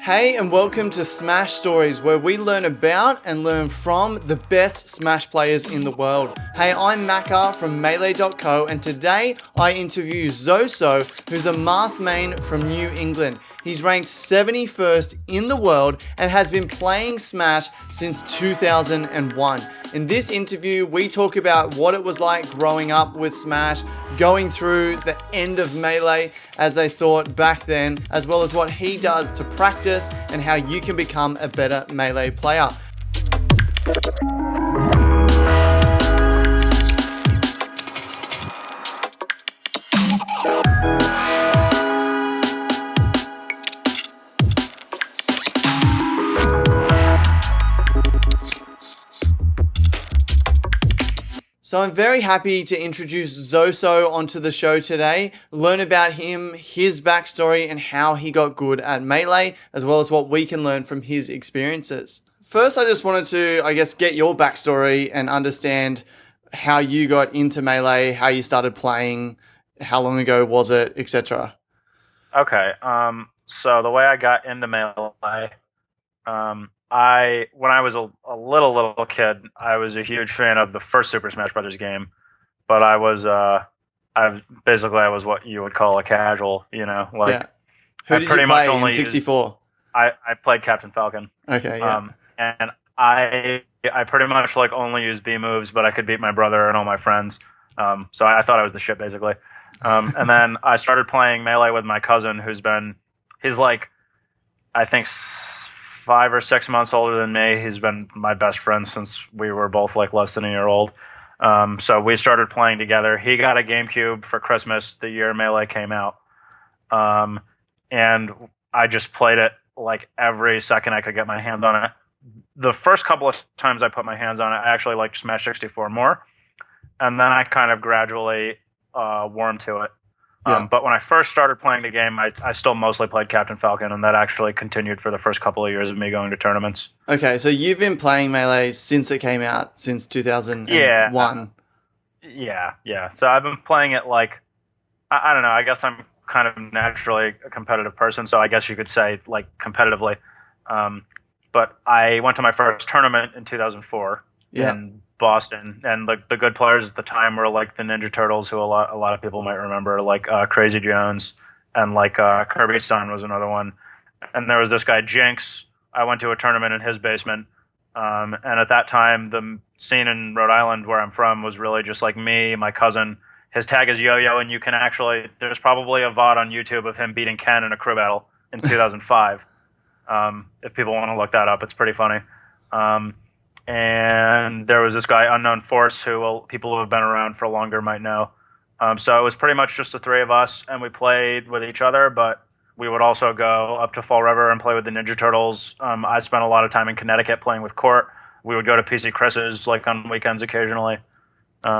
Hey, and welcome to Smash Stories, where we learn about and learn from the best Smash players in the world. Hey, I'm Macca from Melee.co, and today I interview Zoso, who's a Marth main from New England. He's ranked 71st in the world and has been playing Smash since 2001. In this interview, we talk about what it was like growing up with Smash, going through the end of Melee as they thought back then, as well as what he does to practice and how you can become a better Melee player. So I'm very happy to introduce Zoso onto the show today, learn about him, his backstory, and how he got good at Melee, as well as what we can learn from his experiences. First, I just wanted to, get your backstory and understand how you got into Melee, how you started playing, how long ago was it, etc. Okay, so the way I got into Melee, when I was a little kid, I was a huge fan of the first Super Smash Brothers game, but I was what you would call a casual, Who did you play in 64? I played Captain Falcon. Okay, yeah. And I pretty much only used B moves, but I could beat my brother and all my friends. So I thought I was the shit basically. And then I started playing Melee with my cousin, he's I think 5 or 6 months older than me. He's been my best friend since we were both less than a year old. So we started playing together. He got a GameCube for Christmas the year Melee came out. And I just played it every second I could get my hands on it. The first couple of times I put my hands on it, I actually liked Smash 64 more. And then I kind of gradually warmed to it. Yeah. But when I first started playing the game, I still mostly played Captain Falcon, and that actually continued for the first couple of years of me going to tournaments. Okay, so you've been playing Melee since it came out, since 2001. Yeah. So I've been playing it I don't know, I guess I'm kind of naturally a competitive person, so I guess you could say competitively. But I went to my first tournament in 2004 in Boston, and the good players at the time were the Ninja Turtles, who a lot of people might remember, Crazy Jones, and Kirby Stein was another one. And there was this guy Jinx. I went to a tournament in his basement, and at that time the scene in Rhode Island where I'm from was really just me, my cousin. His tag is Yo-Yo, and there's probably a VOD on YouTube of him beating Ken in a crew battle in 2005. If people want to look that up, it's pretty funny. And there was this guy, Unknown Force, who people who have been around for longer might know. So it was pretty much just the three of us, and we played with each other, but we would also go up to Fall River and play with the Ninja Turtles. I spent a lot of time in Connecticut playing with Court. We would go to PC Chris's on weekends occasionally.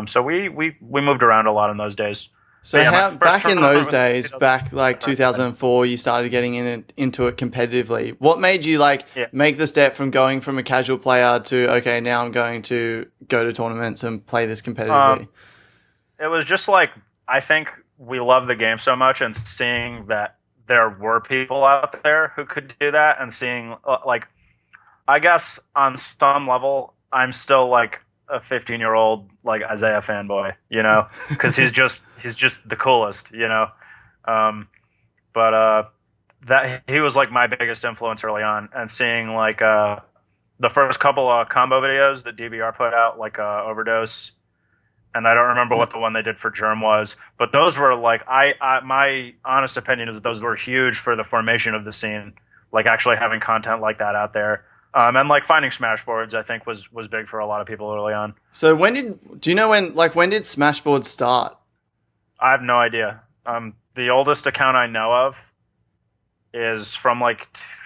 So we moved around a lot in those days. So back in those days, 2004, you started getting into it competitively. What made you make the step from going from a casual player to, okay, now I'm going to go to tournaments and play this competitively? It was just I think we love the game so much, and seeing that there were people out there who could do that, and seeing I guess on some level, I'm still a 15-year-old Isaiah fanboy, because he's just the coolest, but that he was my biggest influence early on, and seeing the first couple of combo videos that DBR put out, Overdose, and I don't remember what the one they did for Germ was, but those were my honest opinion is that those were huge for the formation of the scene, actually having content like that out there. And finding Smashboards, I think was big for a lot of people early on. So when did Smashboards start? I have no idea. The oldest account I know of is from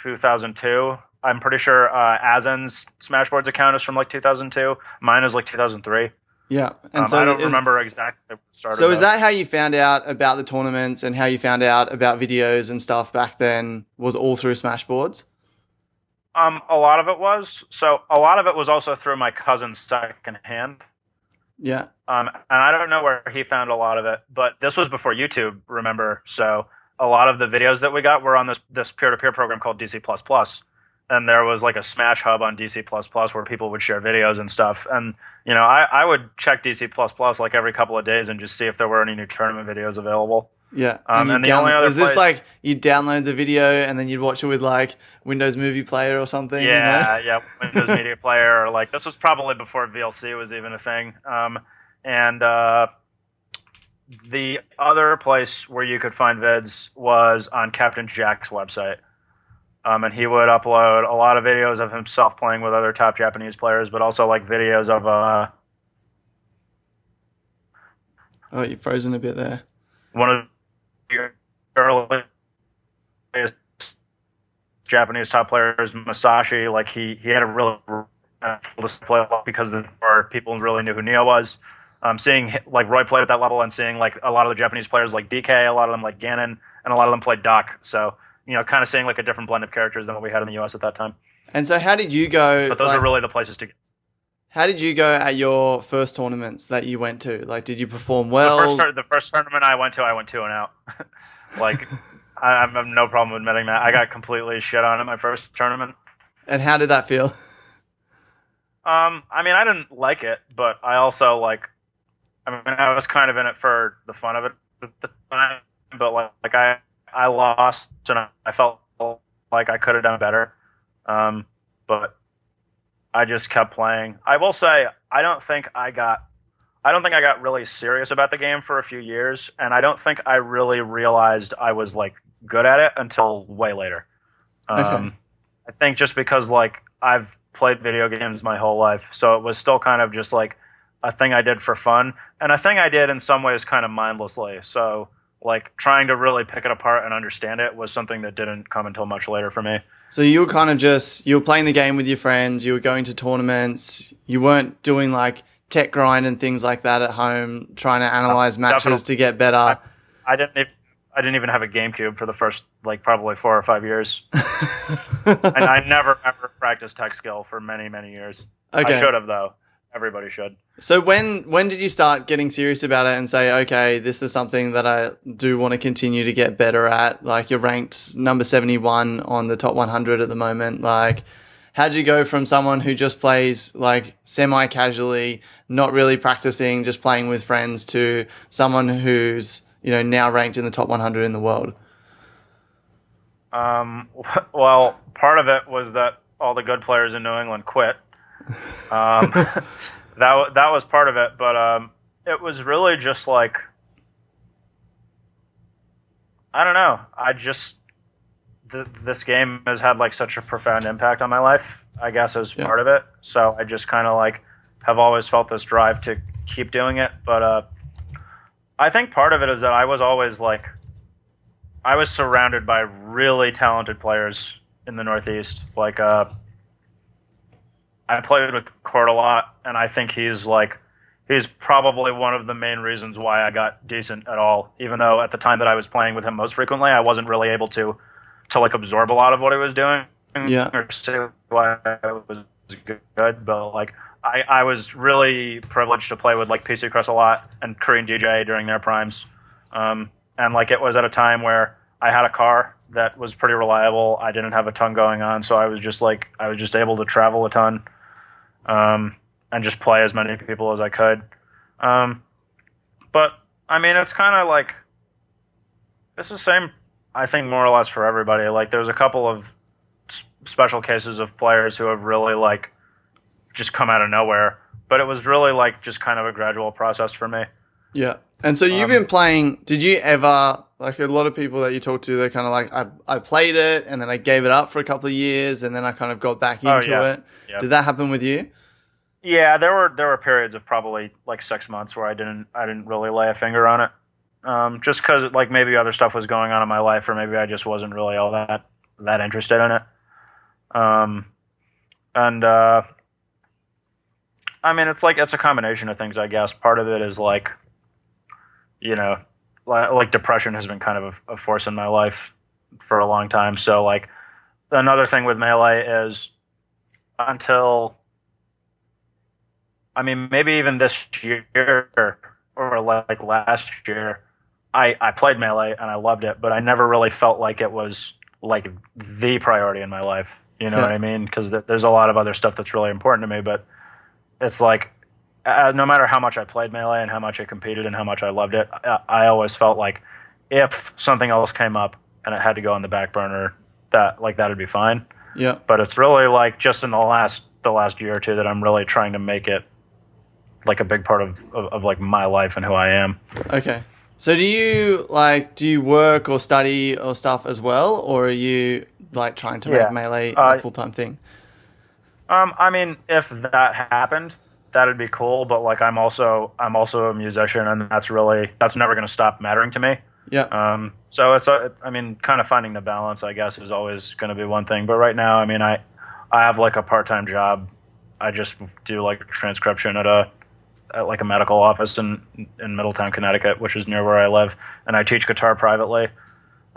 2002. I'm pretty sure Azen's Smashboards account is from 2002. Mine is 2003. Yeah, and so I don't remember exactly what started. So is that how you found out about the tournaments and how you found out about videos and stuff back then? Was all through Smashboards? A lot of it was. So a lot of it was also through my cousin's secondhand. Yeah. And I don't know where he found a lot of it, but this was before YouTube, remember? So a lot of the videos that we got were on this peer-to-peer program called DC++. And there was like a Smash hub on DC++ where people would share videos and stuff. And, I would check DC++ like every couple of days and just see if there were any new tournament videos available. Yeah. And the only other is this like you download the video and then you'd watch it with like Windows Movie Player or something? Yeah, yeah, Windows Media Player. Or like this was probably before VLC was even a thing. And the other place where you could find vids was on Captain Jack's website. And he would upload a lot of videos of himself playing with other top Japanese players, but also like videos of Oh, you're frozen a bit there. one of the earliest Japanese top players, Masashi. Like he had a really display because people really knew who Neo was. Seeing like Roy played at that level and seeing like a lot of the Japanese players like DK, a lot of them like Ganon, and a lot of them played Doc. So kind of seeing like a different blend of characters than what we had in the US at that time. And so, how did you go? But those are really the places to get. How did you go at your first tournaments that you went to? Like, did you perform well? The first tournament I went 2 and out. Like, I have no problem admitting that. I got completely shit on at my first tournament. And how did that feel? I mean, I didn't like it, but I also I was kind of in it for the fun of it at the time. But like I lost, and I felt like I could have done better. But I just kept playing. I will say I don't think I got really serious about the game for a few years, and I don't think I really realized I was like good at it until way later. Okay. I think just because like I've played video games my whole life, so it was still kind of just like a thing I did for fun, and a thing I did in some ways kind of mindlessly. So like trying to really pick it apart and understand it was something that didn't come until much later for me. So you were kind of you were playing the game with your friends, you were going to tournaments, you weren't doing like tech grind and things like that at home, trying to analyze matches definitely. to get better. I didn't even have a GameCube for the first like probably 4 or 5 years. And I never ever practiced tech skill for many, many years. Okay. I should have though. Everybody should. So when did you start getting serious about it and say, okay, this is something that I do want to continue to get better at? Like you're ranked number 71 on the top 100 at the moment. Like how'd you go from someone who just plays like semi-casually, not really practicing, just playing with friends to someone who's, now ranked in the top 100 in the world? Well, part of it was that all the good players in New England quit. That was part of it, but it was really just like I don't know. This game has had like such a profound impact on my life, I guess, as part of it. So I just kind of like have always felt this drive to keep doing it. But I think part of it is that I was always I was surrounded by really talented players in the Northeast. Like I played with Court a lot, and I think he's probably one of the main reasons why I got decent at all. Even though at the time that I was playing with him most frequently, I wasn't really able to like absorb a lot of what he was doing. Yeah. Or see why I was good, but like I was really privileged to play with like PC Chris a lot and Korean DJ during their primes. And like it was at a time where I had a car that was pretty reliable. I didn't have a ton going on, so I was just able to travel a ton. And just play as many people as I could. But, I mean, it's kind of like, it's the same, I think, more or less for everybody. Like, there's a couple of special cases of players who have really, like, just come out of nowhere. But it was really, like, just kind of a gradual process for me. Yeah. And so you've been playing, did you ever, like a lot of people that you talk to, they're kind of like, I played it and then I gave it up for a couple of years and then I kind of got back into it. Yeah. Did that happen with you? Yeah, there were periods of probably like 6 months where I didn't really lay a finger on it. Just because like maybe other stuff was going on in my life or maybe I just wasn't really all that interested in it. I mean, it's a combination of things, I guess. Part of it is like, like depression has been kind of a force in my life for a long time. So like another thing with Melee is until, I mean, maybe even this year or like last year, I played Melee and I loved it, but I never really felt like it was like the priority in my life. You know what I mean? Because there's a lot of other stuff that's really important to me, but it's like no matter how much I played Melee and how much I competed and how much I loved it, I always felt like if something else came up and it had to go on the back burner, that'd be fine. Yeah. But it's really like just in the last year or two that I'm really trying to make it like a big part of like my life and who I am. Okay. So do you work or study or stuff as well, or are you like trying to make Melee a full-time thing? I mean, if that happened, that'd be cool. But like, I'm also a musician, and that's never going to stop mattering to me. Yeah. So I mean, kind of finding the balance, I guess, is always going to be one thing. But right now, I mean, I have like a part-time job. I just do like transcription at like a medical office in Middletown, Connecticut, which is near where I live, and I teach guitar privately,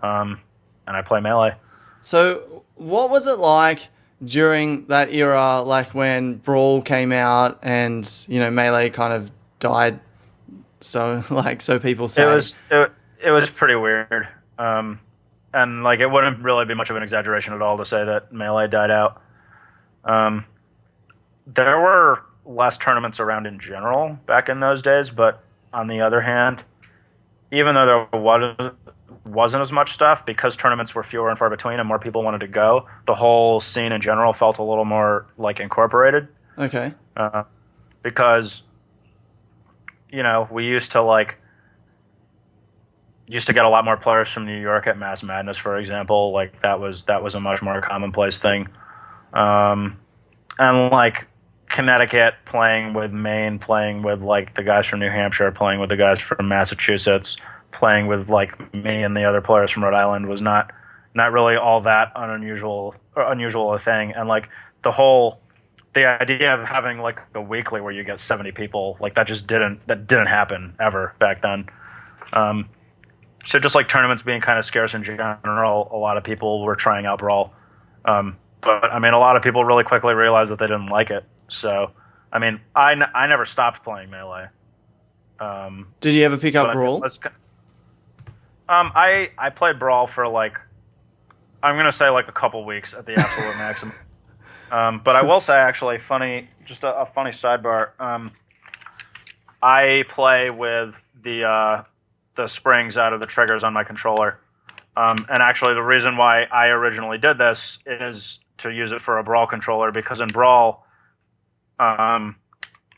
and I play Melee. So what was it like during that era, like when Brawl came out and, Melee kind of died? So people say it was pretty weird. And like, it wouldn't really be much of an exaggeration at all to say that Melee died out. There were less tournaments around in general back in those days, but on the other hand, even though there wasn't as much stuff, because tournaments were fewer and far between and more people wanted to go, the whole scene in general felt a little more like incorporated. Okay. Because we used to get a lot more players from New York at Mass Madness, for example. Like that was a much more commonplace thing. And like Connecticut playing with Maine, playing with like the guys from New Hampshire, playing with the guys from Massachusetts, playing with like me and the other players from Rhode Island was not really all that unusual a thing. And like the idea of having like a weekly where you get 70 people, like that didn't happen ever back then. So just like tournaments being kind of scarce in general, a lot of people were trying out Brawl. But I mean, a lot of people really quickly realized that they didn't like it. So, I mean, I never stopped playing Melee. Did you ever pick up Brawl? I played Brawl for like, I'm going to say like a couple weeks at the absolute maximum. But I will say, actually, just a funny sidebar. I play with the springs out of the triggers on my controller. And actually, the reason why I originally did this is to use it for a Brawl controller, because in Brawl, I'm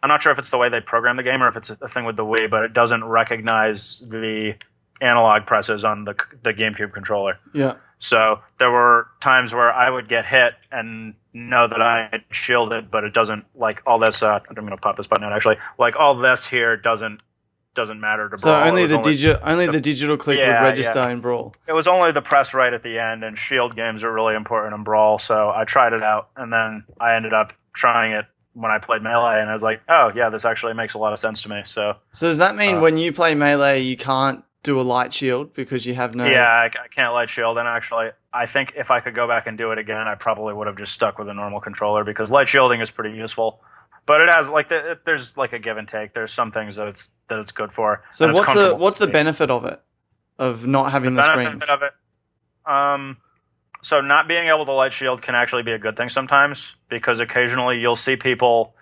not sure if it's the way they program the game or if it's a thing with the Wii, but it doesn't recognize the analog presses on the GameCube controller. Yeah. So there were times where I would get hit and know that I had shielded, but it doesn't, like all this. I'm going to pop this button out actually. Like all this here doesn't matter to Brawl. So only the digital click would register in Brawl. It was only the press right at the end, and shield games are really important in Brawl. So I tried it out, and then I ended up trying it when I played Melee, and I was like, oh yeah, this actually makes a lot of sense to me. So does that mean when you play Melee, you can't do a light shield because you have no... Yeah, I can't light shield, and actually, I think if I could go back and do it again, I probably would have just stuck with a normal controller, because light shielding is pretty useful. But it has there's like a give and take. There's some things that it's good for. So what's the benefit of it, of not having the springs? Benefit of it, so not being able to light shield can actually be a good thing sometimes, because occasionally you'll see people,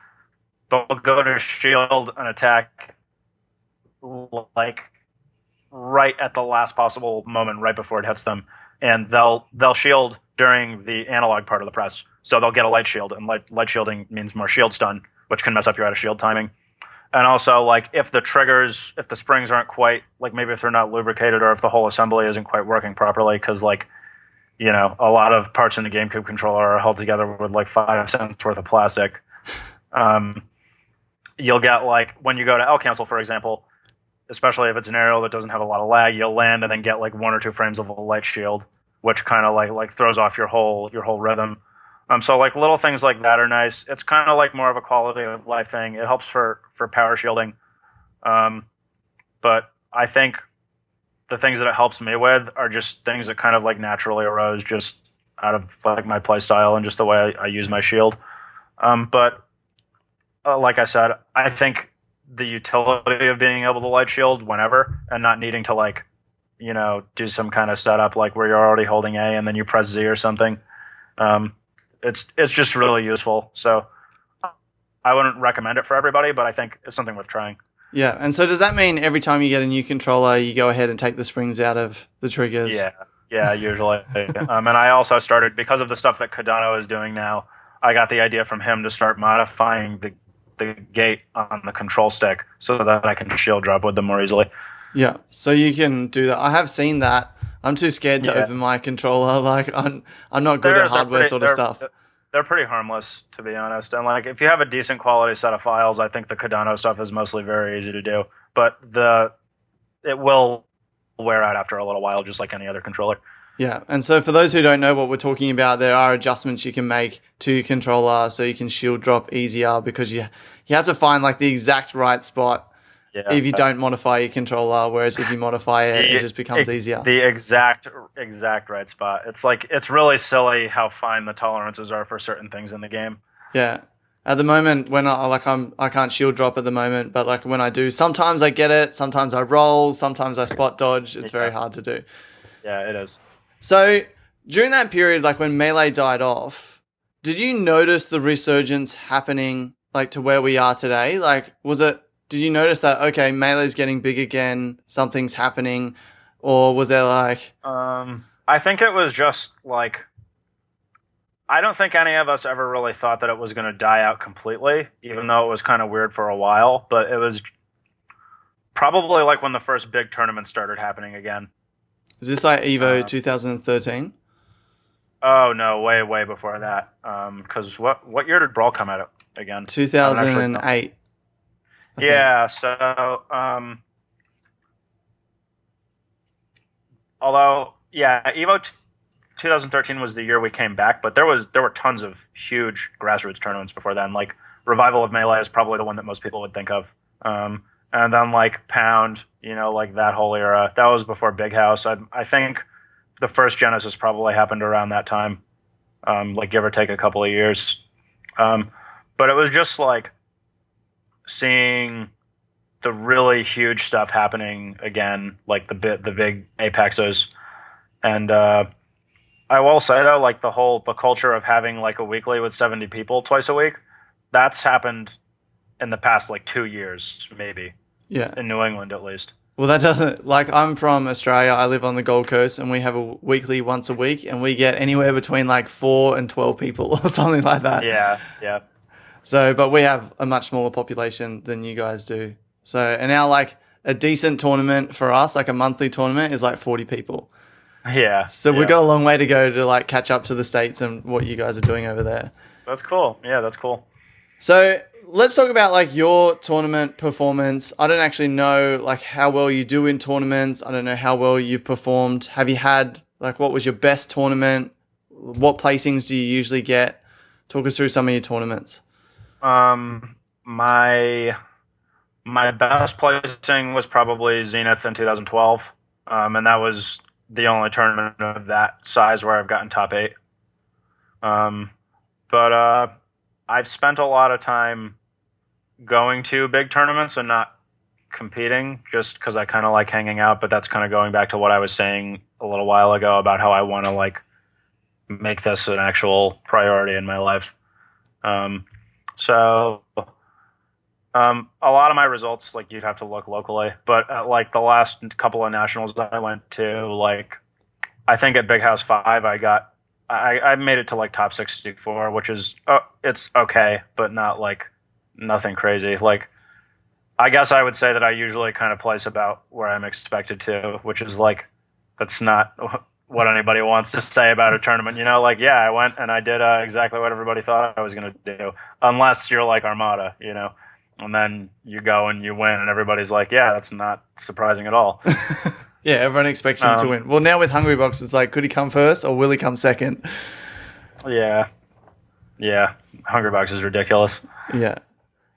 they'll go to shield an attack like right at the last possible moment, right before it hits them, and they'll shield during the analog part of the press. So they'll get a light shield, and light shielding means more shield stun, which can mess up your out of shield timing. And also, like, if the springs aren't quite, like, maybe if they're not lubricated, or if the whole assembly isn't quite working properly, because, like, you know, a lot of parts in the GameCube controller are held together with, like, 5 cents worth of plastic. You'll get, like, when you go to L-cancel, for example, especially if it's an aerial that doesn't have a lot of lag, you'll land and then get, like, 1 or 2 frames of a light shield, which kind of, like throws off your whole rhythm. So like little things like that are nice. It's kind of like more of a quality of life thing. It helps for power shielding. But I think the things that it helps me with are just things that kind of like naturally arose just out of like my play style and just the way I use my shield. But like I said, I think the utility of being able to light shield whenever and not needing to like do some kind of setup like where you're already holding A and then you press Z or something. Um, it's just really useful. So I wouldn't recommend it for everybody, but I think it's something worth trying. Yeah, and so does that mean every time you get a new controller, you go ahead and take the springs out of the triggers? Yeah, usually. And I also started, because of the stuff that Cardano is doing now, I got the idea from him to start modifying the gate on the control stick so that I can shield drop with them more easily. Yeah, so you can do that. I have seen that. I'm too scared to open my controller. Like I'm not good at hardware sort of stuff. They're pretty harmless, to be honest. And like, if you have a decent quality set of files, I think the Cardano stuff is mostly very easy to do. But it will wear out after a little while, just like any other controller. Yeah, and so for those who don't know what we're talking about, there are adjustments you can make to your controller so you can shield drop easier, because you have to find like the exact right spot if you don't modify your controller, whereas if you modify it, it just becomes easier. The exact right spot. It's really silly how fine the tolerances are for certain things in the game. Yeah. At the moment, when I can't shield drop at the moment, but like when I do, sometimes I get it, sometimes I roll, sometimes I spot dodge. It's very hard to do. Yeah, it is. So during that period, like when Melee died off, did you notice the resurgence happening like to where we are today? Like, did you notice that, okay, Melee's getting big again, something's happening, or was there like... I think it was just like, I don't think any of us ever really thought that it was going to die out completely, even though it was kind of weird for a while, but it was probably like when the first big tournament started happening again. Is this like Evo 2013? Oh, no, way before that. Because what year did Brawl come out again? 2008. Yeah, so although Evo 2013 was the year we came back, but there were tons of huge grassroots tournaments before then. Like Revival of Melee is probably the one that most people would think of. And then like Pound, like that whole era, that was before Big House. I think the first Genesis probably happened around that time, like give or take a couple of years. But it was just like seeing the really huge stuff happening again, like the big apexes. And I will say though, like the culture of having like a weekly with 70 people twice a week, that's happened in the past like 2 years, maybe. Yeah. In New England, at least. Well, that doesn't, like, I'm from Australia. I live on the Gold Coast, and we have a weekly once a week, and we get anywhere between like 4 and 12 people or something like that. Yeah. So, but we have a much smaller population than you guys do. So, and now like a decent tournament for us, like a monthly tournament, is like 40 people. Yeah. So we've got a long way to go to like catch up to the States and what you guys are doing over there. That's cool. Yeah, that's cool. So let's talk about like your tournament performance. I don't actually know like how well you do in tournaments. I don't know how well you've performed. Have you had like, what was your best tournament? What placings do you usually get? Talk us through some of your tournaments. My best placing was probably Zenith in 2012. And that was the only tournament of that size where I've gotten top 8. But I've spent a lot of time going to big tournaments and not competing, just because I kind of like hanging out. But that's kind of going back to what I was saying a little while ago about how I want to like make this an actual priority in my life. So a lot of my results, like you'd have to look locally, but at, like the last couple of nationals that I went to, like I think at Big House 5, I made it to like top 64, which is it's okay, but not like nothing crazy. Like I guess I would say that I usually kind of place about where I'm expected to, which is like that's not what anybody wants to say about a tournament. Like yeah, I went and I did exactly what everybody thought I was going to do, unless you're like Armada, and then you go and you win, and everybody's like, yeah, that's not surprising at all. Yeah, everyone expects him to win. Well, now with Hungry Box, it's like, could he come first or will he come second? Yeah. Hungry Box is ridiculous. Yeah.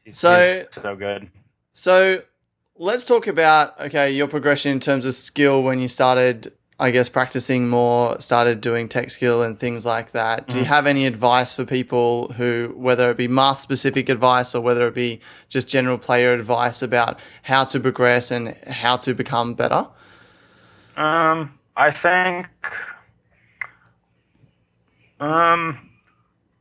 He's so good. So let's talk about, okay, your progression in terms of skill when you started, I guess, practicing more, started doing tech skill and things like that. Do you have any advice for people who, whether it be math-specific advice or whether it be just general player advice about how to progress and how to become better? I think. Um,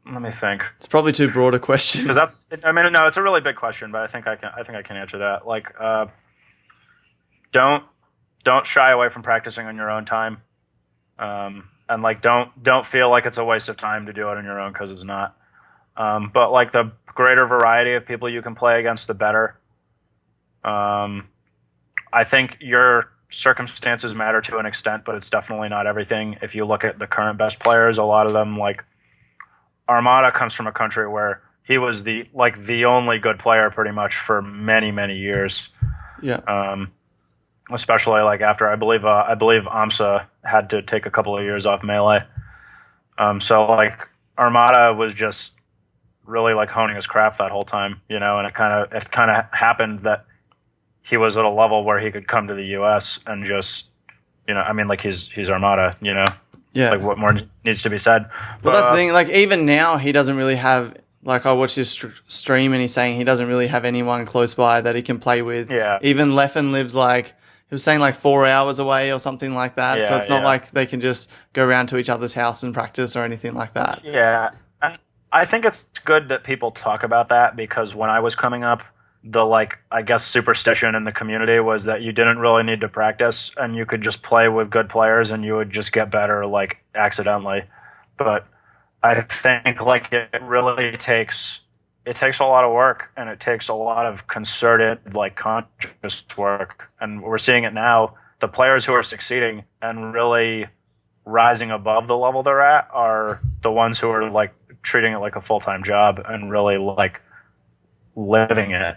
Let me think. It's probably too broad a question. Because that's. I mean, no, it's a really big question, but I think I can. I think I can answer that. Like, don't don't shy away from practicing on your own time. And like, don't feel like it's a waste of time to do it on your own because it's not. But like the greater variety of people you can play against, the better. Um, I think your circumstances matter to an extent, but it's definitely not everything. If you look at the current best players, a lot of them, like Armada, comes from a country where he was the only good player pretty much for many years. Yeah. Especially like after I believe Amsa had to take a couple of years off Melee. So like Armada was just really like honing his craft that whole time, and it kind of happened that he was at a level where he could come to the U.S. and just, I mean, like he's Armada, Yeah. like what more needs to be said? Well, that's the thing. Like even now, he doesn't really have. Like I watched his stream, and he's saying he doesn't really have anyone close by that he can play with. Yeah. Even Leffen lives like he was saying like 4 hours away or something like that. So Yeah, it's not yeah. like they can just go around to each other's house and practice or anything like that. Yeah, and I think it's good that people talk about that because when I was coming up, the like I guess superstition in the community was that you didn't really need to practice and you could just play with good players and you would just get better like accidentally. But I think like it takes a lot of work and it takes a lot of concerted like conscious work, and we're seeing it now. The players who are succeeding and really rising above the level they're at are the ones who are like treating it like a full-time job and really like living it.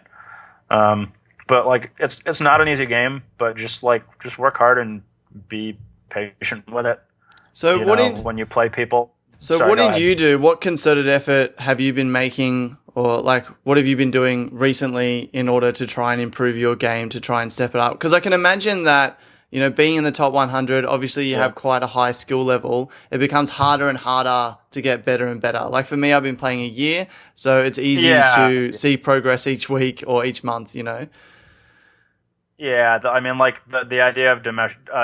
But like it's not an easy game, but just work hard and be patient with it. So When you play people. So Sorry, what go did ahead. you do? What concerted effort have you been making, or like what have you been doing recently in order to try and improve your game, to try and step it up? Because I can imagine that, being in the top 100, obviously you have quite a high skill level. It becomes harder and harder to get better and better. Like for me, I've been playing a year, so it's easy Yeah. to see progress each week or each month, Yeah, I mean, like the idea of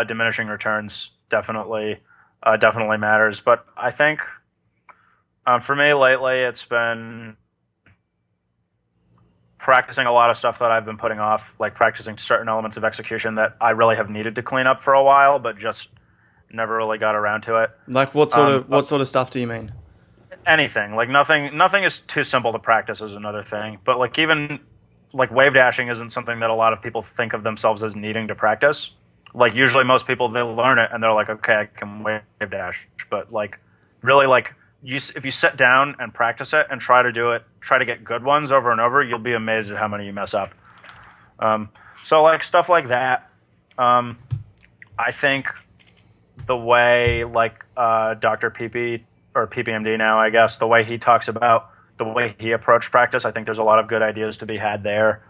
diminishing returns definitely matters. But I think for me lately, it's been practicing a lot of stuff that I've been putting off, like practicing certain elements of execution that I really have needed to clean up for a while, but just never really got around to it. Like what sort of stuff do you mean? Anything, like nothing is too simple to practice is another thing. But like even like wave dashing isn't something that a lot of people think of themselves as needing to practice. Like usually most people, they learn it and they're like, okay, I can wave dash. But like really like if you sit down and practice it and try to get good ones over and over, you'll be amazed at how many you mess up. So like stuff like that. I think the way like Dr. PP or PPMD now, I guess, the way he talks about the way he approached practice, I think there's a lot of good ideas to be had there.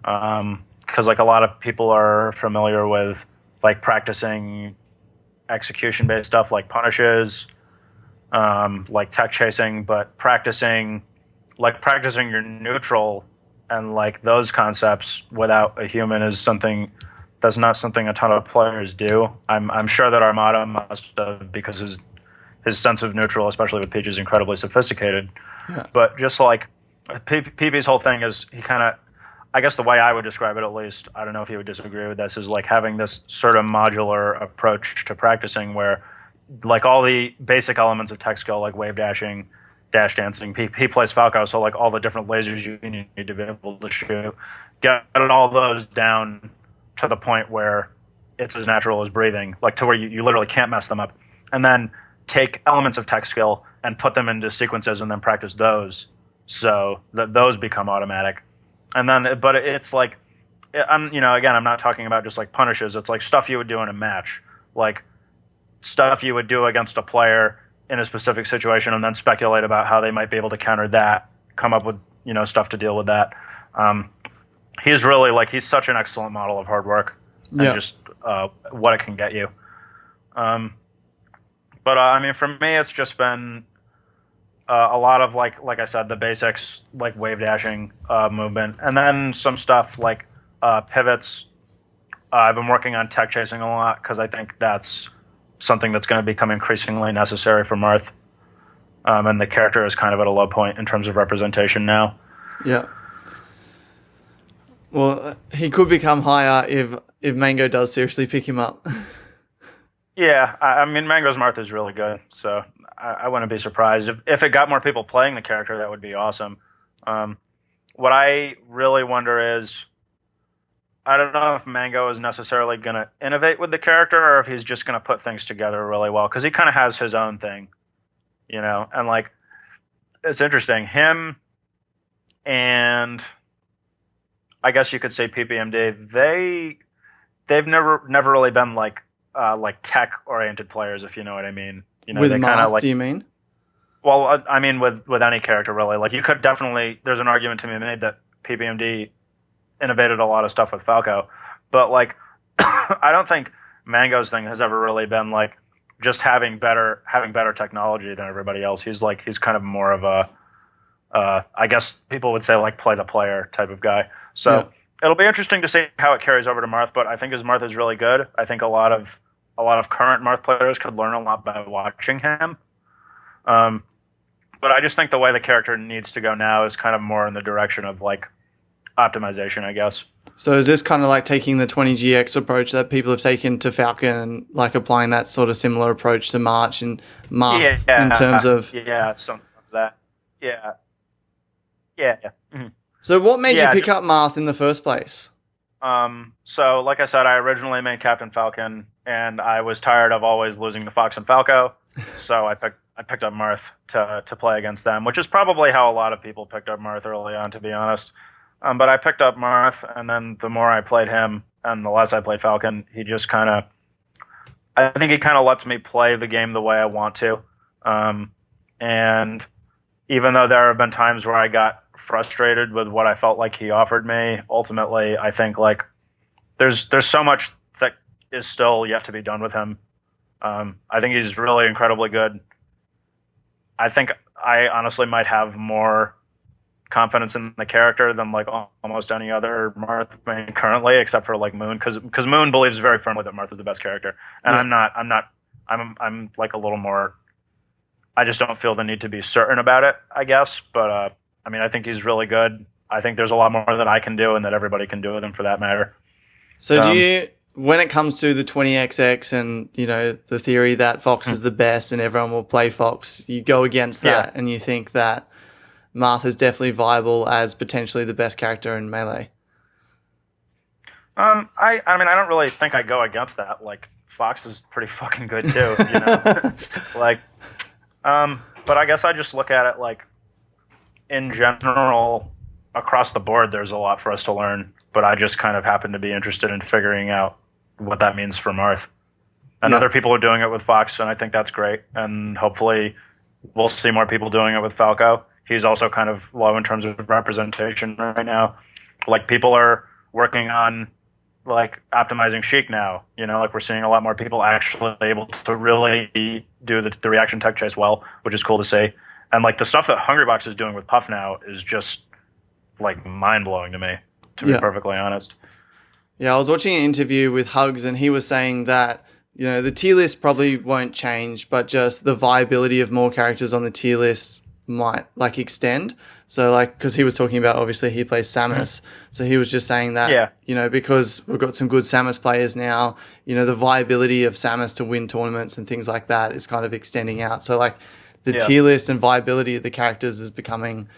Because like a lot of people are familiar with like practicing execution-based stuff like punishes, like tech chasing, but practicing your neutral and like those concepts without a human is something that's not something a ton of players do. I'm sure that Armada must have, because his sense of neutral, especially with Peach, is incredibly sophisticated. Yeah. But just like PP's whole thing is he kind of, I guess the way I would describe it at least, I don't know if you would disagree with this, is like having this sort of modular approach to practicing where like all the basic elements of tech skill like wave dashing, dash dancing, he plays Falco, so like all the different lasers you need to be able to shoot, get all those down to the point where it's as natural as breathing, like to where you literally can't mess them up. And then take elements of tech skill and put them into sequences and then practice those so that those become automatic. And then, but it's like, again, I'm not talking about just like punishes. It's like stuff you would do in a match, like stuff you would do against a player in a specific situation and then speculate about how they might be able to counter that, come up with, stuff to deal with that. He's really like, he's such an excellent model of hard work and just what it can get you. But I mean, for me, it's just been a lot of like I said, the basics, like wave dashing movement, and then some stuff like pivots, I've been working on tech chasing a lot because I think that's something that's going to become increasingly necessary for Marth. And the character is kind of at a low point in terms of representation now. Yeah. Well, he could become higher if Mango does seriously pick him up. Yeah, I mean, Mango's Marth is really good, so I wouldn't be surprised. If it got more people playing the character, that would be awesome. What I really wonder is, I don't know if Mango is necessarily going to innovate with the character or if he's just going to put things together really well, because he kind of has his own thing, and like, it's interesting. Him and I guess you could say PPMD, they've never really been like tech oriented players, if you know what I mean. With they Marth, like, do you mean? Well, I mean with any character really. Like you could definitely, there's an argument to be made that PPMD innovated a lot of stuff with Falco, but like I don't think Mango's thing has ever really been like just having better technology than everybody else. He's kind of more of a I guess people would say like play the player type of guy. So yeah. It'll be interesting to see how it carries over to Marth, but I think his Marth is really good. I think a lot of current Marth players could learn a lot by watching him. But I just think the way the character needs to go now is kind of more in the direction of like optimization, I guess. So is this kind of like taking the 20GX approach that people have taken to Falcon and like applying that sort of similar approach to Marth in terms of... Yeah, something like that. Yeah. Yeah. Mm-hmm. So what made you pick up Marth in the first place? So like I said, I originally made Captain Falcon, and I was tired of always losing to Fox and Falco, so I picked up Marth to play against them, which is probably how a lot of people picked up Marth early on, to be honest. But I picked up Marth, and then the more I played him, and the less I played Falcon, he just I think he kind of lets me play the game the way I want to. And even though there have been times where I got frustrated with what I felt like he offered me, ultimately I think like there's so much that is still yet to be done with him. I think he's really incredibly good. I think I honestly might have more confidence in the character than like almost any other Marth main currently, except for like Moon, because Moon believes very firmly that Marth is the best character, and yeah. I'm like a little more. I just don't feel the need to be certain about it, I guess. But I mean, I think he's really good. I think there's a lot more that I can do and that everybody can do with him for that matter. So do you, when it comes to the 20XX and, the theory that Fox is the best and everyone will play Fox, you go against that and you think that Marth is definitely viable as potentially the best character in Melee? I mean, I don't really think I go against that. Like, Fox is pretty fucking good too, Like, but I guess I just look at it like, in general, across the board, there's a lot for us to learn, but I just kind of happen to be interested in figuring out what that means for Marth. And other people are doing it with Fox, and I think that's great. And hopefully we'll see more people doing it with Falco. He's also kind of low in terms of representation right now. Like, people are working on, like, optimizing Sheik now. Like, we're seeing a lot more people actually able to really do the reaction tech chase well, which is cool to see. And, like, the stuff that Hungrybox is doing with Puff now is just, like, mind-blowing to me, to be perfectly honest. Yeah, I was watching an interview with Hugs, and he was saying that, the tier list probably won't change, but just the viability of more characters on the tier list might, like, extend. So, like, because he was talking about, obviously, he plays Samus. So he was just saying that, because we've got some good Samus players now, the viability of Samus to win tournaments and things like that is kind of extending out. So, like, the tier list and viability of the characters is becoming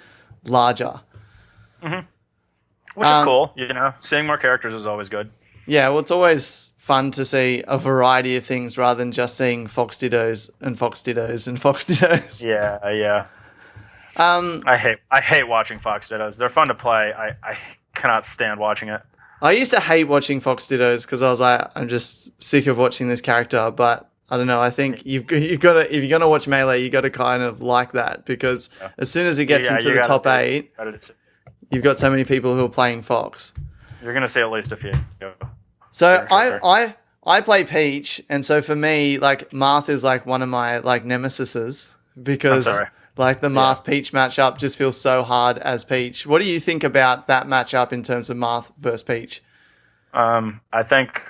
larger. Mm-hmm. Which is cool, Seeing more characters is always good. Yeah, well, it's always fun to see a variety of things rather than just seeing Fox Dittos and Fox Dittos and Fox Dittos. Yeah. I hate watching Fox Dittos. They're fun to play. I cannot stand watching it. I used to hate watching Fox Dittos because I was like, I'm just sick of watching this character, but I don't know. I think you've got to, if you're going to watch Melee, you got to kind of like that because as soon as it gets into the top 8, you've got so many people who are playing Fox. You're going to see at least a few. So I play Peach, and so for me, like, Marth is like one of my like nemesises because like the Marth Peach matchup just feels so hard as Peach. What do you think about that matchup in terms of Marth versus Peach? I think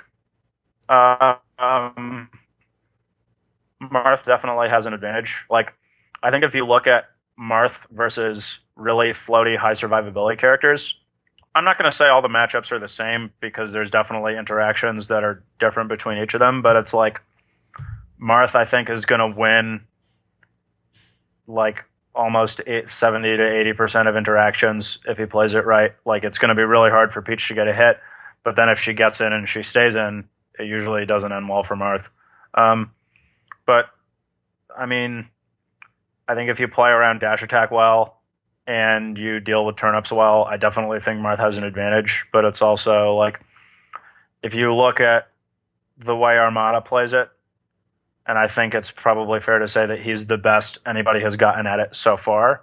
uh, um, Marth definitely has an advantage. Like, I think if you look at Marth versus really floaty, high survivability characters, I'm not going to say all the matchups are the same because there's definitely interactions that are different between each of them. But it's like Marth, I think, is going to win like almost 70 to 80% of interactions if he plays it right. Like, it's going to be really hard for Peach to get a hit, but then if she gets in and she stays in, it usually doesn't end well for Marth. But I mean, I think if you play around dash attack well and you deal with turnips well, I definitely think Marth has an advantage. But it's also like, if you look at the way Armada plays it, and I think it's probably fair to say that he's the best anybody has gotten at it so far.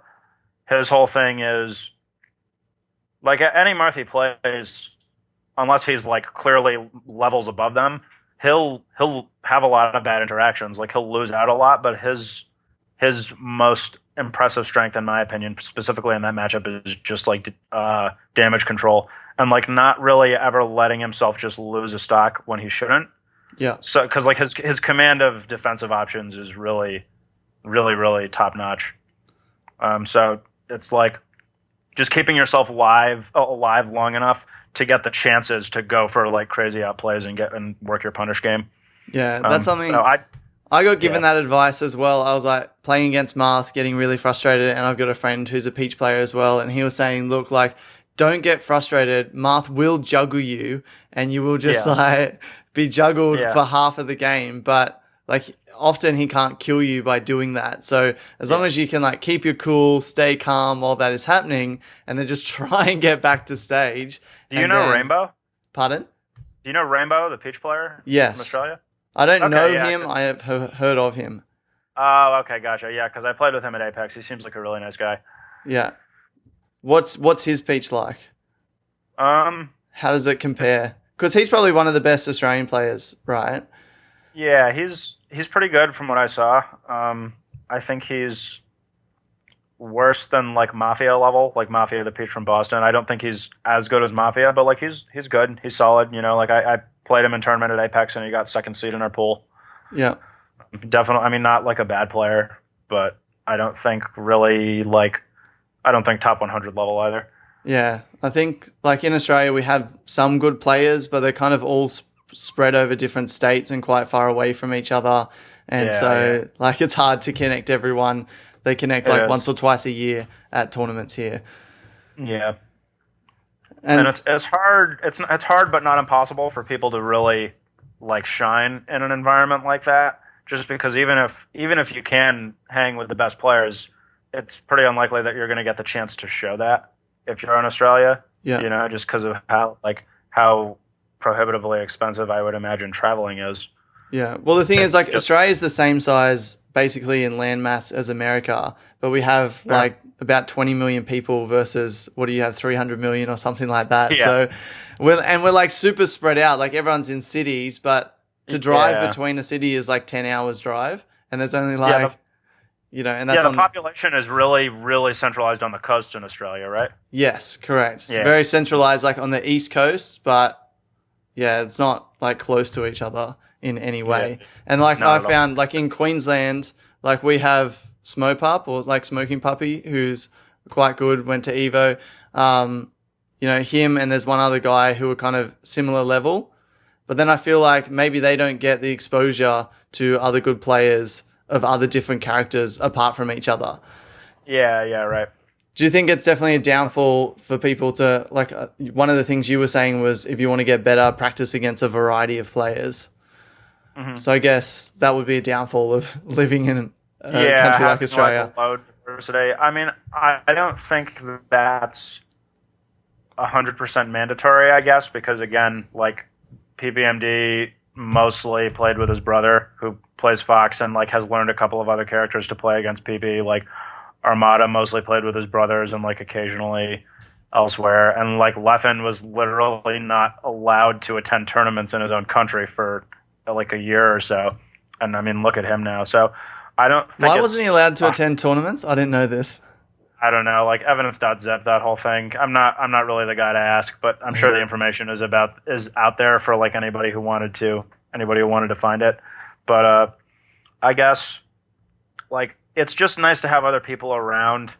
His whole thing is like any Marth he plays, unless he's like clearly levels above them, he'll have a lot of bad interactions. Like, he'll lose out a lot, but his most impressive strength, in my opinion, specifically in that matchup, is just like damage control and like not really ever letting himself just lose a stock when he shouldn't. Yeah. So, because like his command of defensive options is really, really, really top notch. So it's like just keeping yourself alive long enough to get the chances to go for like crazy outplays and work your punish game. Yeah, that's something. So I got given that advice as well. I was like playing against Marth, getting really frustrated, and I've got a friend who's a Peach player as well, and he was saying, look, like, don't get frustrated. Marth will juggle you, and you will just like be juggled for half of the game. But like, often he can't kill you by doing that. So as long as you can like keep your cool, stay calm while that is happening, and then just try and get back to stage. Do you know Rainbow? Pardon? Do you know Rainbow, the Peach player? Yes. From Australia? I don't know him. I have heard of him. Oh, okay, gotcha. Yeah, because I played with him at Apex. He seems like a really nice guy. Yeah. What's his Peach like? How does it compare? Because he's probably one of the best Australian players, right? Yeah, he's pretty good from what I saw. I think he's worse than like Mafia level, like Mafia the Peach from Boston. I don't think he's as good as Mafia, but like he's good. He's solid. You know, like I played him in tournament at Apex and he got second seed in our pool. Yeah. Definitely. I mean, not like a bad player, but I don't think top 100 level either. Yeah. I think like in Australia we have some good players, but they're kind of all spread over different states and quite far away from each other. And like it's hard to connect everyone. They connect once or twice a year at tournaments here. Yeah. And it's hard. It's hard, but not impossible for people to really like shine in an environment like that. Just because even if you can hang with the best players, it's pretty unlikely that you're going to get the chance to show that if you're in Australia. Yeah. You know, just because of how prohibitively expensive I would imagine traveling is. Yeah. Well, the thing is, like, Australia is the same size basically in landmass as America, but we have like about 20 million people versus what do you have, 300 million or something like that. Yeah. So we're like super spread out. Like everyone's in cities, but to drive between a city is like 10 hours drive, and there's only like and that's the population is really, really centralized on the coast in Australia, right? Yes, correct. It's very centralized, like on the East Coast, but it's not like close to each other in any way. And like I found like in Queensland, like we have Smopup or like Smoking Puppy, who's quite good, went to Evo. Him and there's one other guy who are kind of similar level. But then I feel like maybe they don't get the exposure to other good players of other different characters apart from each other. Yeah, right. Do you think it's definitely a downfall for people to, like, one of the things you were saying was if you want to get better, practice against a variety of players. Mm-hmm. So I guess that would be a downfall of living in a country like Australia. Like low diversity. I mean, I don't think that's 100% mandatory, I guess, because again, like PBMD mostly played with his brother who plays Fox and like has learned a couple of other characters to play against PB. Like Armada mostly played with his brothers and like occasionally elsewhere. And like Leffen was literally not allowed to attend tournaments in his own country for like a year or so. And I mean, look at him now. So I don't think Why wasn't he allowed to attend tournaments? I didn't know this. I don't know, like evidence.zip, that whole thing. I'm not really the guy to ask, but I'm sure the information is out there for like anybody who wanted to find it. But I guess like it's just nice to have other people around.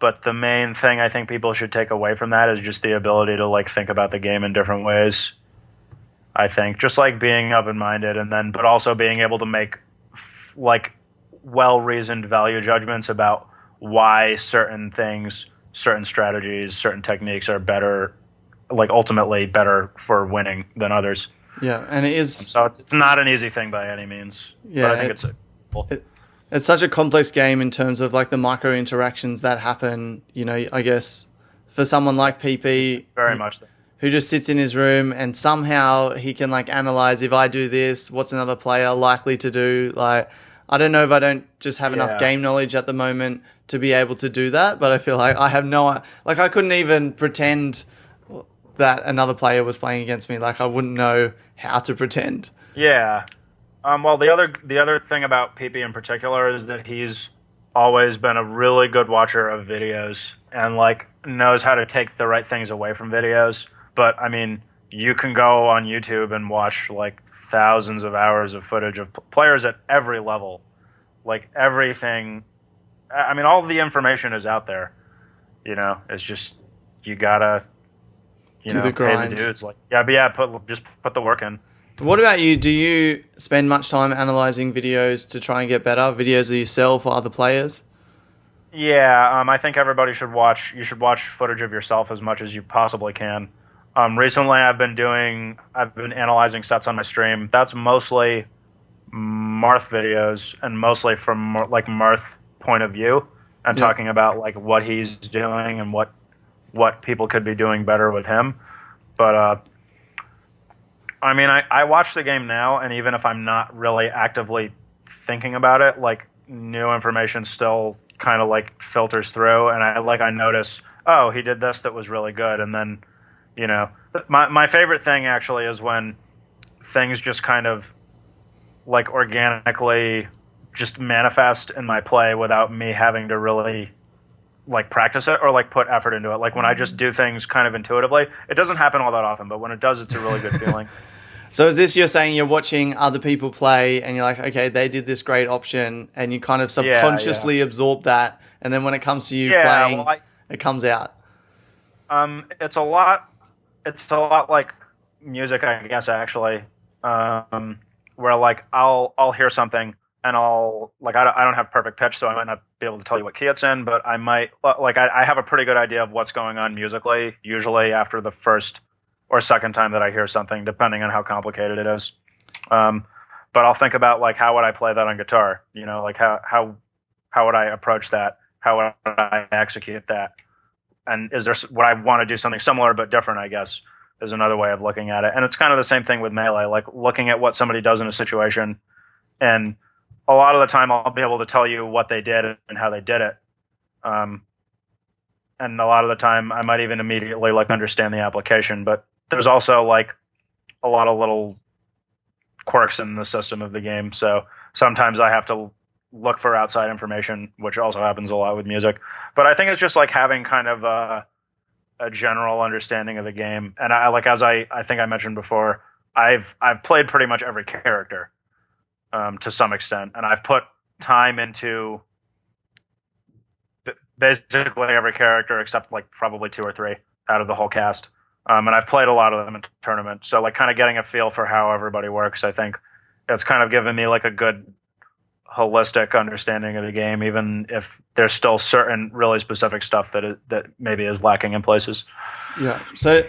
But the main thing I think people should take away from that is just the ability to like think about the game in different ways. I think just like being open minded, and then but also being able to make like well reasoned value judgments about why certain things, certain strategies, certain techniques are better, like ultimately better for winning than others. Yeah, and it is. So it's not an easy thing by any means. Yeah, but I think it's cool. It's such a complex game in terms of like the micro interactions that happen. You know, I guess for someone like PP, Very much so. who just sits in his room and somehow he can like analyze, if I do this, what's another player likely to do? Like, I don't know if I don't just have enough game knowledge at the moment to be able to do that, but I feel like I have like I couldn't even pretend that another player was playing against me. Like I wouldn't know how to pretend. Yeah. Well, the other thing about PP in particular is that he's always been a really good watcher of videos and like knows how to take the right things away from videos. But I mean, you can go on YouTube and watch like thousands of hours of footage of players at every level, like everything. I mean, all the information is out there. You know, it's just you gotta, Do the pay grind. the dudes. Like, just put the work in. What about you? Do you spend much time analyzing videos to try and get better? Videos of yourself or other players? Yeah, I think everybody should watch. You should watch footage of yourself as much as you possibly can. Recently, I've been analyzing sets on my stream. That's mostly Marth videos and mostly from like Marth point of view and talking about like what he's doing and what people could be doing better with him. But I mean, I watch the game now, and even if I'm not really actively thinking about it, like new information still kind of like filters through, and I notice, oh, he did this that was really good, and then, my favorite thing actually is when things just kind of like organically just manifest in my play without me having to really like practice it or like put effort into it. Like when I just do things kind of intuitively, it doesn't happen all that often, but when it does, it's a really good feeling. So is this you're saying you're watching other people play and you're like, okay, they did this great option, and you kind of subconsciously absorb that, and then when it comes to you playing, it comes out? It's a lot like music, I guess, actually, where like I'll hear something and I'll like I don't have perfect pitch, so I might not be able to tell you what key it's in, but I might like I have a pretty good idea of what's going on musically, usually after the first or second time that I hear something, depending on how complicated it is. But I'll think about like how would I play that on guitar? Like how would I approach that? How would I execute that? And would I want to do something similar but different, I guess, is another way of looking at it. And it's kind of the same thing with Melee, like looking at what somebody does in a situation, and a lot of the time I'll be able to tell you what they did and how they did it. And a lot of the time I might even immediately like understand the application, but there's also like a lot of little quirks in the system of the game. So sometimes I have to look for outside information, which also happens a lot with music. But I think it's just like having kind of a general understanding of the game. And I think I mentioned before, I've played pretty much every character to some extent, and I've put time into basically every character except like probably two or three out of the whole cast. And I've played a lot of them in tournament. So like kind of getting a feel for how everybody works, I think it's kind of given me like a good holistic understanding of the game, even if there's still certain really specific stuff that maybe is lacking in places. Yeah. So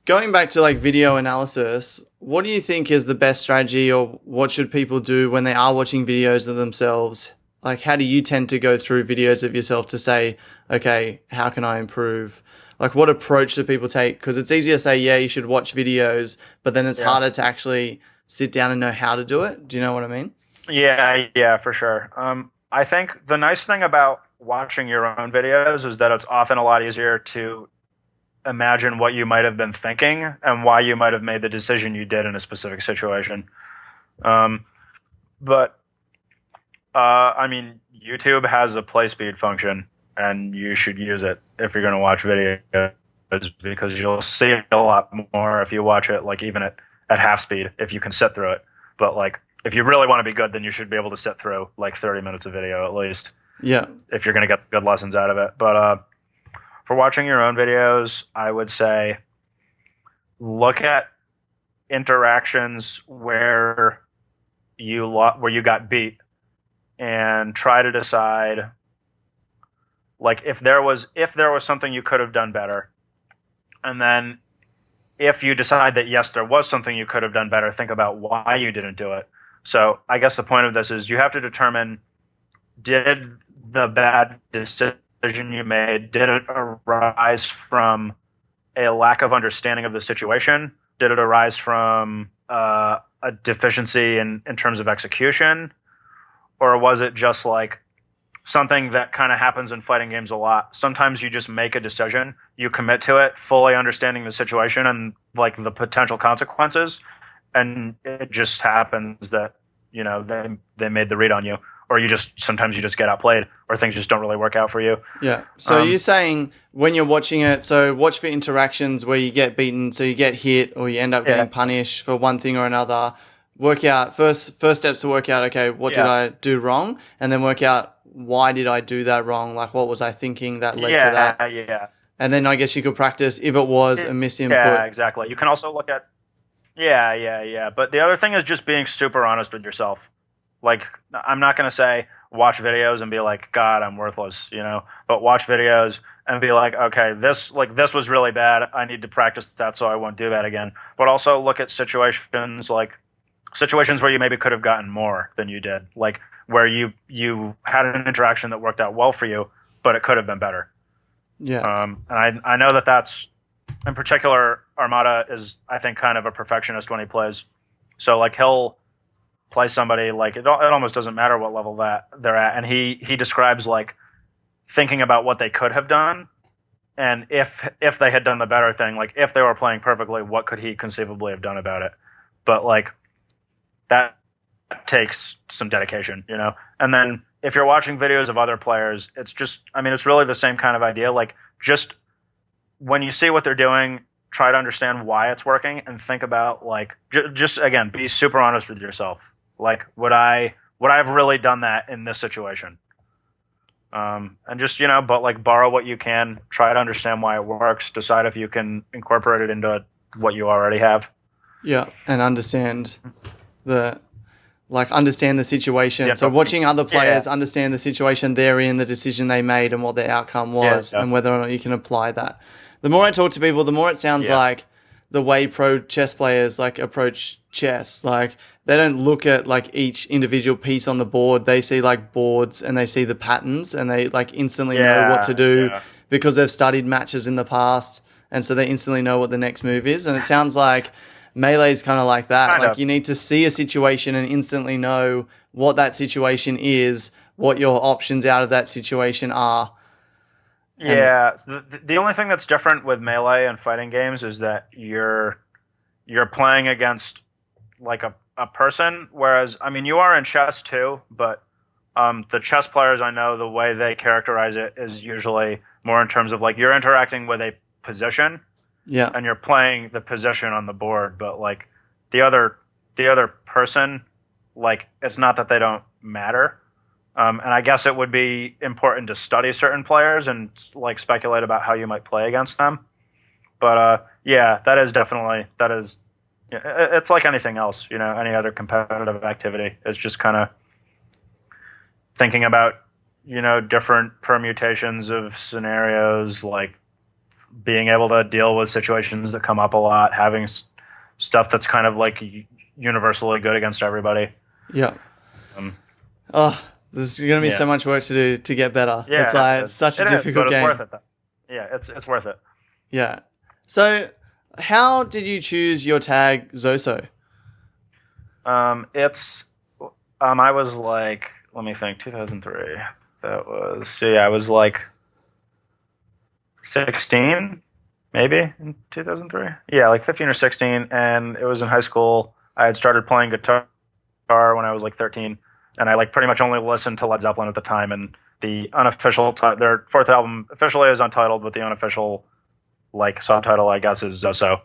going back to like video analysis, what do you think is the best strategy, or what should people do when they are watching videos of themselves? Like, how do you tend to go through videos of yourself to say, okay, how can I improve? Like, what approach do people take? Because it's easier to say, yeah, you should watch videos, but then it's harder to actually sit down and know how to do it. Do you know what I mean? Yeah, for sure. I think the nice thing about watching your own videos is that it's often a lot easier to imagine what you might have been thinking and why you might have made the decision you did in a specific situation. But I mean, YouTube has a play speed function, and you should use it if you're going to watch videos, because you'll see a lot more if you watch it like even at half speed, if you can sit through it. But like if you really want to be good, then you should be able to sit through like 30 minutes of video at least. Yeah. If you're going to get good lessons out of it. But for watching your own videos, I would say look at interactions where you got beat, and try to decide like if there was something you could have done better. And then if you decide that yes, there was something you could have done better, think about why you didn't do it. So I guess the point of this is you have to determine, did the bad decision you made, did it arise from a lack of understanding of the situation? Did it arise from a deficiency in terms of execution? Or was it just like something that kind of happens in fighting games a lot? Sometimes you just make a decision, you commit to it, fully understanding the situation and like the potential consequences, and it just happens that, you know, they made the read on you. Or sometimes you just get outplayed, or things just don't really work out for you. Yeah. So you're saying when you're watching it, so watch for interactions where you get beaten, so you get hit or you end up getting punished for one thing or another. Work out first steps to work out, okay, what did I do wrong? And then work out, why did I do that wrong? Like, what was I thinking that led to that? Yeah. And then I guess you could practice if it was a misinput. Yeah, exactly. You can also look at But the other thing is just being super honest with yourself. Like, I'm not going to say watch videos and be like, God, I'm worthless, you know, but watch videos and be like, okay, this was really bad. I need to practice that so I won't do that again. But also look at situations where you maybe could have gotten more than you did, like where you had an interaction that worked out well for you, but it could have been better. Yeah. And I know that's, in particular, Armada is, I think, kind of a perfectionist when he plays. So like he'll play somebody, like it almost doesn't matter what level that they're at, and he describes like thinking about what they could have done, and if they had done the better thing, like if they were playing perfectly, what could he conceivably have done about it? But like that takes some dedication, you know. And then if you're watching videos of other players, it's just, I mean, it's really the same kind of idea. Like, just when you see what they're doing, try to understand why it's working, and think about like just again, be super honest with yourself. Like, would I have really done that in this situation? And just, you know, but like borrow what you can, try to understand why it works, decide if you can incorporate it into what you already have. Yeah, and understand the situation. So watching other players understand the situation they're in, the decision they made, and what their outcome was, and whether or not you can apply that. The more I talk to people, the more it sounds like the way pro chess players like approach chess. Like, they don't look at like each individual piece on the board. They see like boards and they see the patterns, and they like instantly know what to do because they've studied matches in the past, and so they instantly know what the next move is. And it sounds like Melee is kind of like that. Like, you need to see a situation and instantly know what that situation is, what your options out of that situation are. Yeah, the only thing that's different with Melee and fighting games is that you're playing against like a person, whereas, I mean, you are in chess too, but the chess players I know, the way they characterize it is usually more in terms of like you're interacting with a position, and you're playing the position on the board, but like the other person, like, it's not that they don't matter. And I guess it would be important to study certain players and like speculate about how you might play against them. But it's like anything else, you know, any other competitive activity. It's just kind of thinking about, you know, different permutations of scenarios, like being able to deal with situations that come up a lot, having stuff that's kind of like universally good against everybody. Yeah. There's going to be so much work to do to get better. Yeah, it's like such a difficult game. It's worth it, though. Yeah, it's worth it. Yeah. So, how did you choose your tag Zoso? I was like, let me think, 2003. That was, I was like 16, maybe, in 2003. Yeah, like 15 or 16, and it was in high school. I had started playing guitar when I was like 13. And I like pretty much only listened to Led Zeppelin at the time, and the unofficial their fourth album officially is untitled, but the unofficial like subtitle, I guess, is Zoso.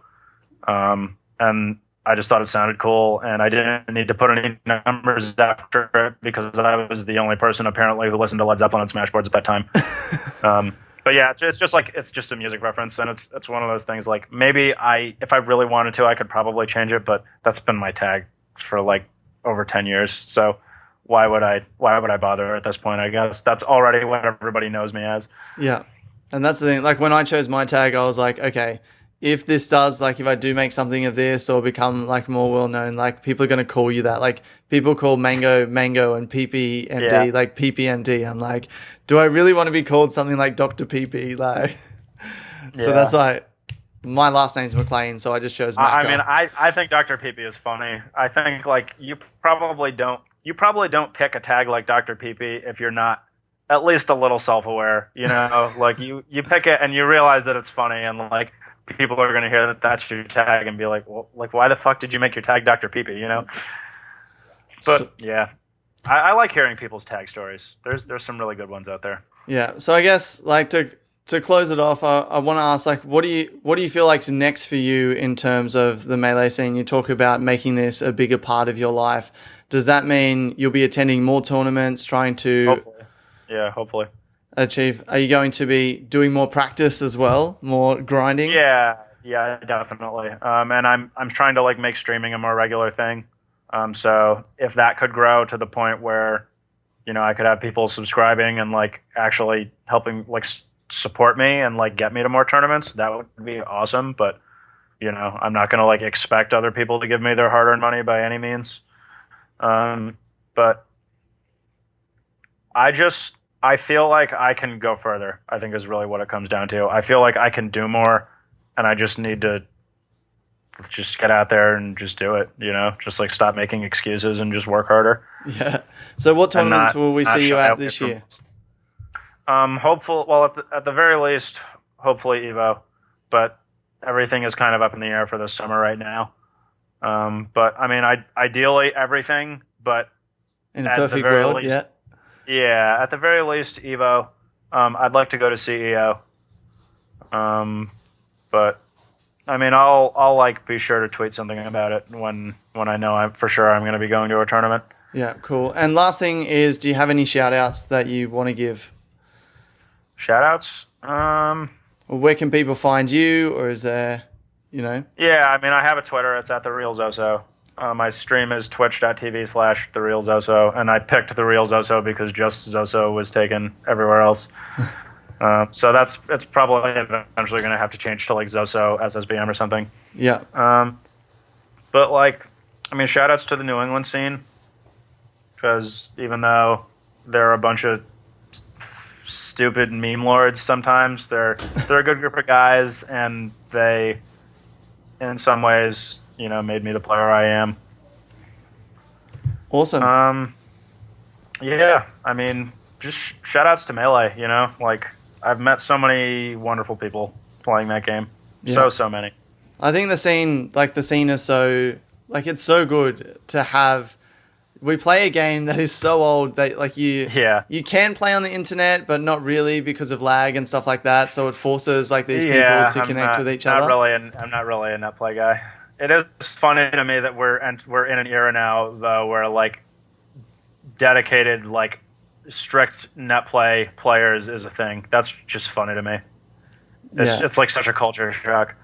And I just thought it sounded cool, and I didn't need to put any numbers after it because I was the only person apparently who listened to Led Zeppelin and Smashboards at that time. But yeah, it's just a music reference, and it's one of those things like maybe if I really wanted to, I could probably change it, but that's been my tag for like over 10 years. So why would I bother at this point? I guess that's already what everybody knows me as. Yeah. And that's the thing. Like when I chose my tag, I was like, okay, if I do make something of this or become like more well known, like people are going to call you that. Like people call Mango and PPMD, like PPMD. I'm like, do I really want to be called something like Dr. PP? Like, so that's why my last name's McLean. So I just chose Macca. I mean, I think Dr. PP is funny. I think like you probably don't pick a tag like Dr. PP if you're not at least a little self-aware, you know, like you pick it and you realize that it's funny, and like people are going to hear that that's your tag and be like, well, like, why the fuck did you make your tag Dr. PP, you know? But yeah, I like hearing people's tag stories. There's some really good ones out there. Yeah. So I guess like to close it off, I want to ask, like, what do you feel like's next for you in terms of the Melee scene? You talk about making this a bigger part of your life. Does that mean you'll be attending more tournaments, trying to... Hopefully. Yeah, hopefully. Achieve? Are you going to be doing more practice as well, more grinding? Yeah, definitely. And I'm trying to like make streaming a more regular thing. So if that could grow to the point where, you know, I could have people subscribing and like actually helping like support me and like get me to more tournaments, that would be awesome. But you know, I'm not going to like expect other people to give me their hard-earned money by any means. But I feel like I can go further, I think is really what it comes down to. I feel like I can do more, and I just need to just get out there and just do it, you know? Just like stop making excuses and just work harder. Yeah. So what tournaments will we see you at this year? At the very least, hopefully Evo, but everything is kind of up in the air for this summer right now. But I mean, ideally everything, but in a perfect world, yeah. Yeah, at the very least, Evo. I'd like to go to CEO. But I mean, I'll like be sure to tweet something about it when I know I'm going to be going to a tournament. Yeah, cool. And last thing is, do you have any shout outs that you want to give? Shout outs? Where can people find you, or is there, you know? Yeah, I mean, I have a Twitter. It's at The Real Zoso. My stream is twitch.tv/TheRealZoso, and I picked The Real Zoso because just Zoso was taken everywhere else. So it's probably eventually going to have to change to like Zoso SSBM or something. Yeah. But like, I mean, shout outs to the New England scene, because even though they're a bunch of stupid meme lords sometimes, they're a good group of guys, and they, in some ways, you know, made me the player I am. Awesome. Yeah, I mean, just shout outs to Melee, you know, like I've met so many wonderful people playing that game. Yeah. So many. I think the scene is so, like, it's so good to have. We play a game that is so old that like you can play on the internet, but not really because of lag and stuff like that. So it forces like these people to connect with each other. I'm not really a net play guy. It is funny to me that we're in an era now though where like dedicated like strict net play players is a thing. That's just funny to me. It's like such a culture shock.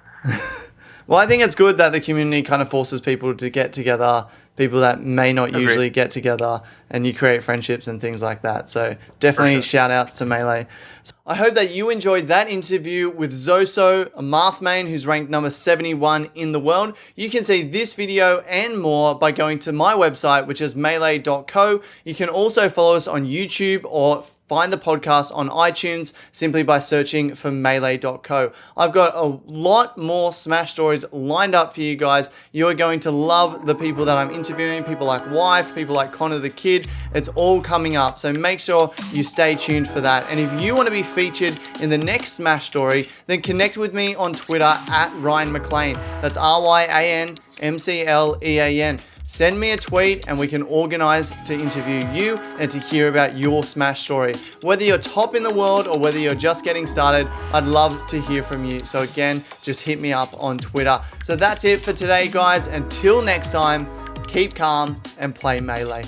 Well, I think it's good that the community kind of forces people to get together, people that may not usually get together, and you create friendships and things like that. So definitely shout outs to Melee. So I hope that you enjoyed that interview with Zoso, a Marth main who's ranked number 71 in the world. You can see this video and more by going to my website, which is Melee.co. You can also follow us on YouTube or find the podcast on iTunes simply by searching for Melee.co. I've got a lot more Smash stories lined up for you guys. You are going to love the people that I'm interviewing, people like Wife, people like Connor the Kid. It's all coming up, so make sure you stay tuned for that. And if you want to be featured in the next Smash story, then connect with me on Twitter at Ryan McLean. That's RyanMclean. send me a tweet and we can organize to interview you and to hear about your Smash story. Whether you're top in the world or whether you're just getting started, I'd love to hear from you. So again, just hit me up on Twitter. So that's it for today, guys. Until next time, keep calm and play Melee.